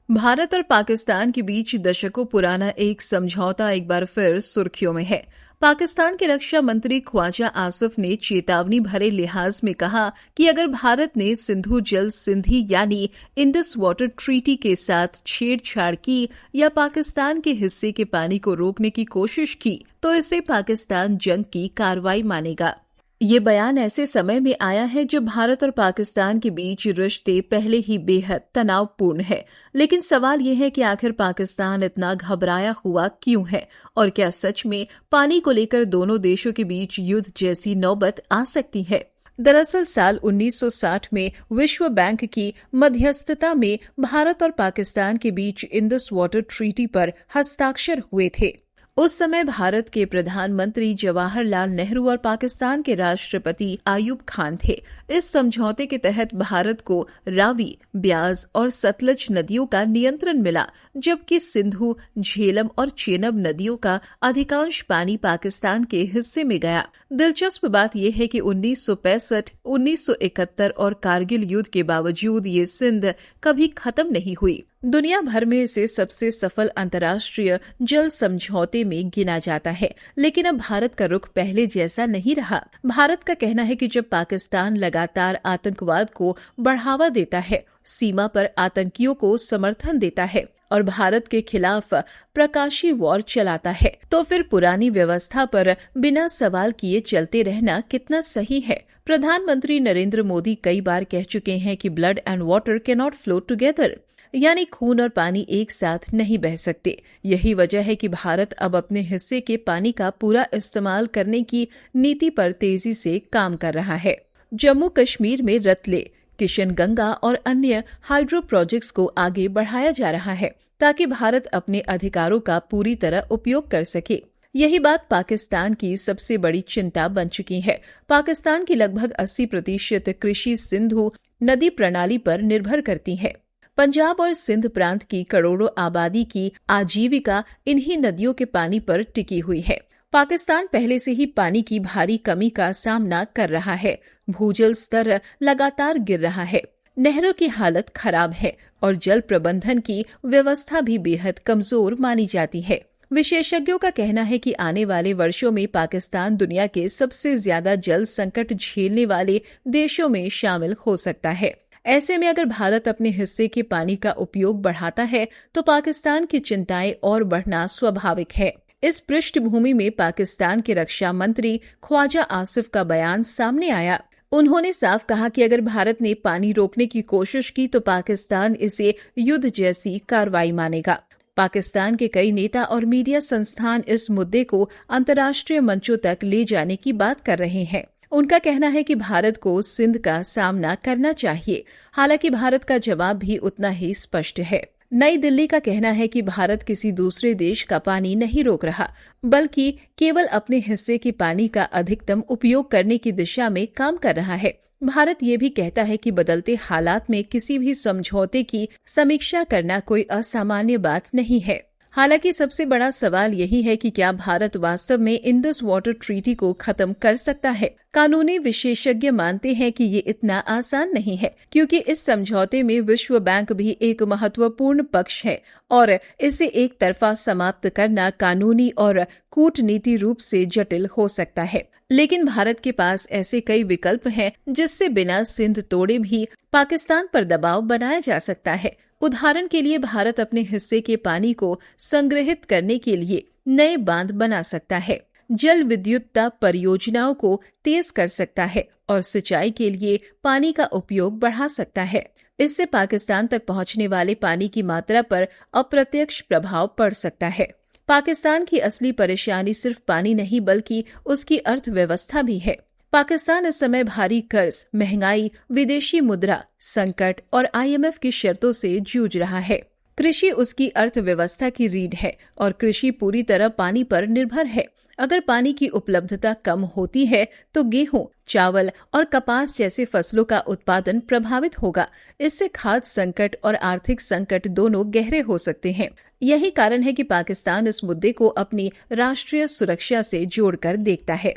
भारत और पाकिस्तान के बीच दशकों पुराना एक समझौता एक बार फिर सुर्खियों में है। पाकिस्तान के रक्षा मंत्री ख्वाजा आसिफ ने चेतावनी भरे लिहाज में कहा कि अगर भारत ने सिंधु जल संधि यानी इंडस वाटर ट्रीटी के साथ छेड़छाड़ की या पाकिस्तान के हिस्से के पानी को रोकने की कोशिश की तो इसे पाकिस्तान जंग की कार्रवाई मानेगा। ये बयान ऐसे समय में आया है जब भारत और पाकिस्तान के बीच रिश्ते पहले ही बेहद तनावपूर्ण है। लेकिन सवाल ये है कि आखिर पाकिस्तान इतना घबराया हुआ क्यों है और क्या सच में पानी को लेकर दोनों देशों के बीच युद्ध जैसी नौबत आ सकती है। दरअसल साल 1960 में विश्व बैंक की मध्यस्थता में भारत और पाकिस्तान के बीच इंडस वाटर ट्रीटी पर हस्ताक्षर हुए थे। उस समय भारत के प्रधानमंत्री जवाहरलाल नेहरू और पाकिस्तान के राष्ट्रपति आयूब खान थे। इस समझौते के तहत भारत को रावी, ब्यास और सतलज नदियों का नियंत्रण मिला, जबकि सिंधु, झेलम और चेनाब नदियों का अधिकांश पानी पाकिस्तान के हिस्से में गया। दिलचस्प बात यह है कि 1965, 1971 और कारगिल युद्ध के बावजूद ये सिंध कभी खत्म नहीं हुई। दुनिया भर में इसे सबसे सफल अंतर्राष्ट्रीय जल समझौते में गिना जाता है। लेकिन अब भारत का रुख पहले जैसा नहीं रहा। भारत का कहना है कि जब पाकिस्तान लगातार आतंकवाद को बढ़ावा देता है, सीमा पर आतंकियों को समर्थन देता है और भारत के खिलाफ प्रकाशी वॉर चलाता है, तो फिर पुरानी व्यवस्था पर बिना सवाल किए चलते रहना कितना सही है। प्रधानमंत्री नरेंद्र मोदी कई बार कह चुके हैं कि blood and water can not flow together, यानी खून और पानी एक साथ नहीं बह सकते। यही वजह है कि भारत अब अपने हिस्से के पानी का पूरा इस्तेमाल करने की नीति पर तेजी से काम कर रहा है। जम्मू कश्मीर में रतले, किशनगंगा और अन्य हाइड्रो प्रोजेक्ट्स को आगे बढ़ाया जा रहा है ताकि भारत अपने अधिकारों का पूरी तरह उपयोग कर सके। यही बात पाकिस्तान की सबसे बड़ी चिंता बन चुकी है। पाकिस्तान की लगभग 80% कृषि सिंधु नदी प्रणाली पर निर्भर करती है। पंजाब और सिंध प्रांत की करोड़ों आबादी की आजीविका इन्हीं नदियों के पानी पर टिकी हुई है। पाकिस्तान पहले से ही पानी की भारी कमी का सामना कर रहा है। भूजल स्तर लगातार गिर रहा है, नहरों की हालत खराब है और जल प्रबंधन की व्यवस्था भी बेहद कमजोर मानी जाती है। विशेषज्ञों का कहना है कि आने वाले वर्षों में पाकिस्तान दुनिया के सबसे ज्यादा जल संकट झेलने वाले देशों में शामिल हो सकता है। ऐसे में अगर भारत अपने हिस्से के पानी का उपयोग बढ़ाता है तो पाकिस्तान की चिंताएं और बढ़ना स्वाभाविक है। इस पृष्ठभूमि में पाकिस्तान के रक्षा मंत्री ख्वाजा आसिफ का बयान सामने आया। उन्होंने साफ कहा कि अगर भारत ने पानी रोकने की कोशिश की तो पाकिस्तान इसे युद्ध जैसी कार्रवाई मानेगा। पाकिस्तान के कई नेता और मीडिया संस्थान इस मुद्दे को अंतर्राष्ट्रीय मंचों तक ले जाने की बात कर रहे हैं। उनका कहना है कि भारत को सिंध का सामना करना चाहिए। हालांकि भारत का जवाब भी उतना ही स्पष्ट है। नई दिल्ली का कहना है कि भारत किसी दूसरे देश का पानी नहीं रोक रहा, बल्कि केवल अपने हिस्से के पानी का अधिकतम उपयोग करने की दिशा में काम कर रहा है। भारत ये भी कहता है कि बदलते हालात में किसी भी समझौते की समीक्षा करना कोई असामान्य बात नहीं है। हालांकि सबसे बड़ा सवाल यही है कि क्या भारत वास्तव में इंडस वाटर ट्रीटी को खत्म कर सकता है। कानूनी विशेषज्ञ मानते हैं कि ये इतना आसान नहीं है, क्योंकि इस समझौते में विश्व बैंक भी एक महत्वपूर्ण पक्ष है और इसे एक तरफा समाप्त करना कानूनी और कूटनीति रूप से जटिल हो सकता है। लेकिन भारत के पास ऐसे कई विकल्प हैं जिससे बिना सिंध तोड़े भी पाकिस्तान पर दबाव बनाया जा सकता है। उदाहरण के लिए भारत अपने हिस्से के पानी को संग्रहित करने के लिए नए बांध बना सकता है, जल विद्युत परियोजनाओं को तेज कर सकता है और सिंचाई के लिए पानी का उपयोग बढ़ा सकता है। इससे पाकिस्तान तक पहुंचने वाले पानी की मात्रा पर अप्रत्यक्ष प्रभाव पड़ सकता है। पाकिस्तान की असली परेशानी सिर्फ पानी नहीं बल्कि उसकी अर्थव्यवस्था भी है। पाकिस्तान इस समय भारी कर्ज, महंगाई, विदेशी मुद्रा संकट और IMF की शर्तों से जूझ रहा है। कृषि उसकी अर्थव्यवस्था की रीढ़ है और कृषि पूरी तरह पानी पर निर्भर है। अगर पानी की उपलब्धता कम होती है तो गेहूं, चावल और कपास जैसे फसलों का उत्पादन प्रभावित होगा। इससे खाद्य संकट और आर्थिक संकट दोनों गहरे हो सकते हैं। यही कारण है कि पाकिस्तान इस मुद्दे को अपनी राष्ट्रीय सुरक्षा से जोड़कर देखता है।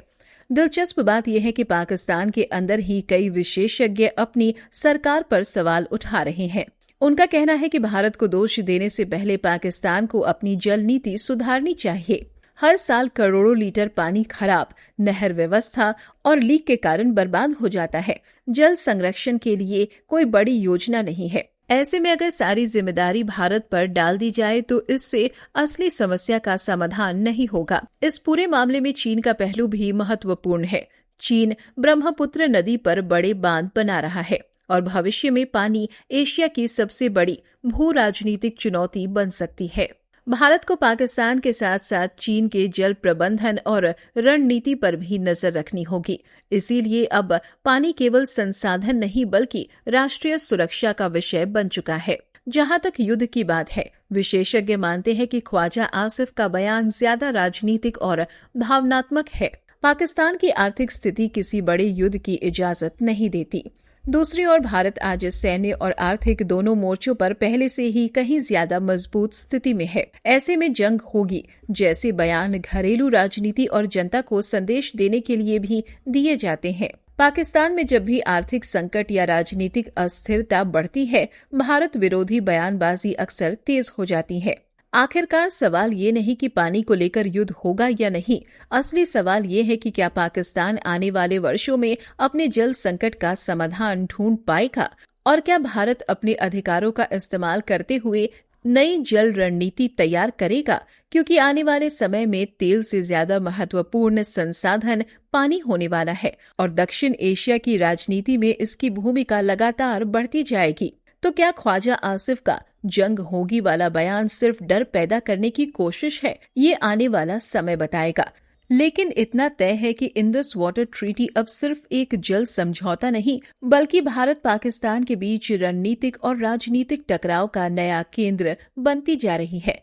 दिलचस्प बात यह है कि पाकिस्तान के अंदर ही कई विशेषज्ञ अपनी सरकार पर सवाल उठा रहे हैं। उनका कहना है कि भारत को दोष देने से पहले पाकिस्तान को अपनी जल नीति सुधारनी चाहिए। हर साल करोड़ों लीटर पानी खराब, नहर व्यवस्था और लीक के कारण बर्बाद हो जाता है। जल संरक्षण के लिए कोई बड़ी योजना नहीं है। ऐसे में अगर सारी जिम्मेदारी भारत पर डाल दी जाए तो इससे असली समस्या का समाधान नहीं होगा। इस पूरे मामले में चीन का पहलू भी महत्वपूर्ण है। चीन ब्रह्मपुत्र नदी पर बड़े बांध बना रहा है और भविष्य में पानी एशिया की सबसे बड़ी भू राजनीतिक चुनौती बन सकती है। भारत को पाकिस्तान के साथ साथ चीन के जल प्रबंधन और रणनीति पर भी नजर रखनी होगी। इसीलिए अब पानी केवल संसाधन नहीं बल्कि राष्ट्रीय सुरक्षा का विषय बन चुका है। जहां तक युद्ध की बात है, विशेषज्ञ मानते हैं कि ख्वाजा आसिफ का बयान ज्यादा राजनीतिक और भावनात्मक है। पाकिस्तान की आर्थिक स्थिति किसी बड़े युद्ध की इजाजत नहीं देती। दूसरी ओर भारत आज सैन्य और आर्थिक दोनों मोर्चों पर पहले से ही कहीं ज्यादा मजबूत स्थिति में है। ऐसे में जंग होगी जैसे बयान घरेलू राजनीति और जनता को संदेश देने के लिए भी दिए जाते हैं। पाकिस्तान में जब भी आर्थिक संकट या राजनीतिक अस्थिरता बढ़ती है, भारत विरोधी बयानबाजी अक्सर तेज हो जाती है। आखिरकार सवाल ये नहीं कि पानी को लेकर युद्ध होगा या नहीं, असली सवाल ये है कि क्या पाकिस्तान आने वाले वर्षों में अपने जल संकट का समाधान ढूंढ पाएगा और क्या भारत अपने अधिकारों का इस्तेमाल करते हुए नई जल रणनीति तैयार करेगा, क्योंकि आने वाले समय में तेल से ज्यादा महत्वपूर्ण संसाधन पानी होने वाला है और दक्षिण एशिया की राजनीति में इसकी भूमिका लगातार बढ़ती जाएगी। तो क्या ख्वाजा आसिफ का जंग होगी वाला बयान सिर्फ डर पैदा करने की कोशिश है, ये आने वाला समय बताएगा। लेकिन इतना तय है कि इंडस वाटर ट्रीटी अब सिर्फ एक जल समझौता नहीं बल्कि भारत पाकिस्तान के बीच रणनीतिक और राजनीतिक टकराव का नया केंद्र बनती जा रही है।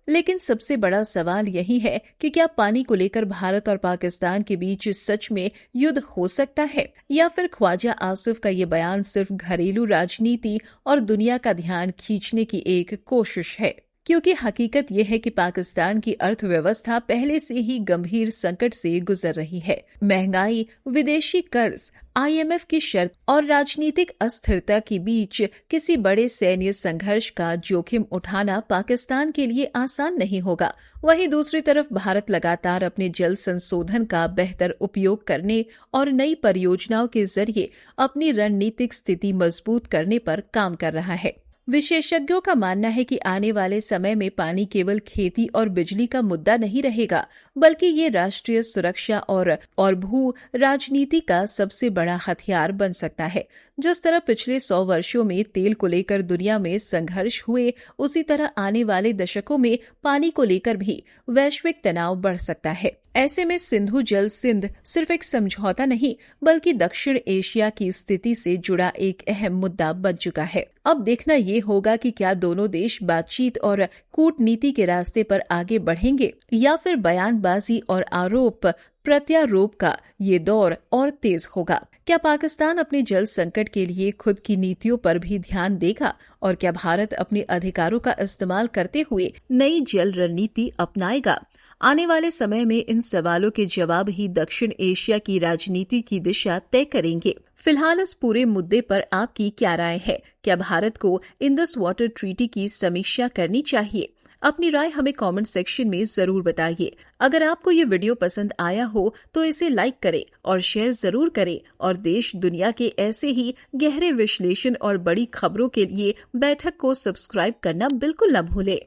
लेकिन सबसे बड़ा सवाल यही है कि क्या पानी को लेकर भारत और पाकिस्तान के बीच सच में युद्ध हो सकता है या फिर ख्वाजा आसिफ का ये बयान सिर्फ घरेलू राजनीति और दुनिया का ध्यान खींचने की एक कोशिश है। क्योंकि हकीकत यह है कि पाकिस्तान की अर्थव्यवस्था पहले से ही गंभीर संकट से गुजर रही है। महंगाई, विदेशी कर्ज, IMF की शर्त और राजनीतिक अस्थिरता के बीच किसी बड़े सैन्य संघर्ष का जोखिम उठाना पाकिस्तान के लिए आसान नहीं होगा। वहीं दूसरी तरफ भारत लगातार अपने जल संशोधन का बेहतर उपयोग करने और नई परियोजनाओं के जरिए अपनी रणनीतिक स्थिति मजबूत करने पर काम कर रहा है। विशेषज्ञों का मानना है कि आने वाले समय में पानी केवल खेती और बिजली का मुद्दा नहीं रहेगा, बल्कि ये राष्ट्रीय सुरक्षा और भू राजनीति का सबसे बड़ा हथियार बन सकता है। जिस तरह पिछले 100 वर्षों में तेल को लेकर दुनिया में संघर्ष हुए, उसी तरह आने वाले दशकों में पानी को लेकर भी वैश्विक तनाव बढ़ सकता है। ऐसे में सिंधु जल सिंध सिर्फ एक समझौता नहीं बल्कि दक्षिण एशिया की स्थिति से जुड़ा एक अहम मुद्दा बन चुका है। अब देखना ये होगा कि क्या दोनों देश बातचीत और कूटनीति के रास्ते पर आगे बढ़ेंगे या फिर बयानबाजी और आरोप प्रत्यारोप का ये दौर और तेज होगा। क्या पाकिस्तान अपने जल संकट के लिए खुद की नीतियों पर भी ध्यान देगा और क्या भारत अपने अधिकारों का इस्तेमाल करते हुए नई जल रणनीति अपनाएगा? आने वाले समय में इन सवालों के जवाब ही दक्षिण एशिया की राजनीति की दिशा तय करेंगे। फिलहाल इस पूरे मुद्दे पर आपकी क्या राय है? क्या भारत को इंडस वाटर ट्रीटी की समीक्षा करनी चाहिए? अपनी राय हमें कमेंट सेक्शन में जरूर बताइए। अगर आपको ये वीडियो पसंद आया हो तो इसे लाइक करें और शेयर जरूर करें और देश दुनिया के ऐसे ही गहरे विश्लेषण और बड़ी खबरों के लिए बैठक को सब्सक्राइब करना बिल्कुल न भूलें।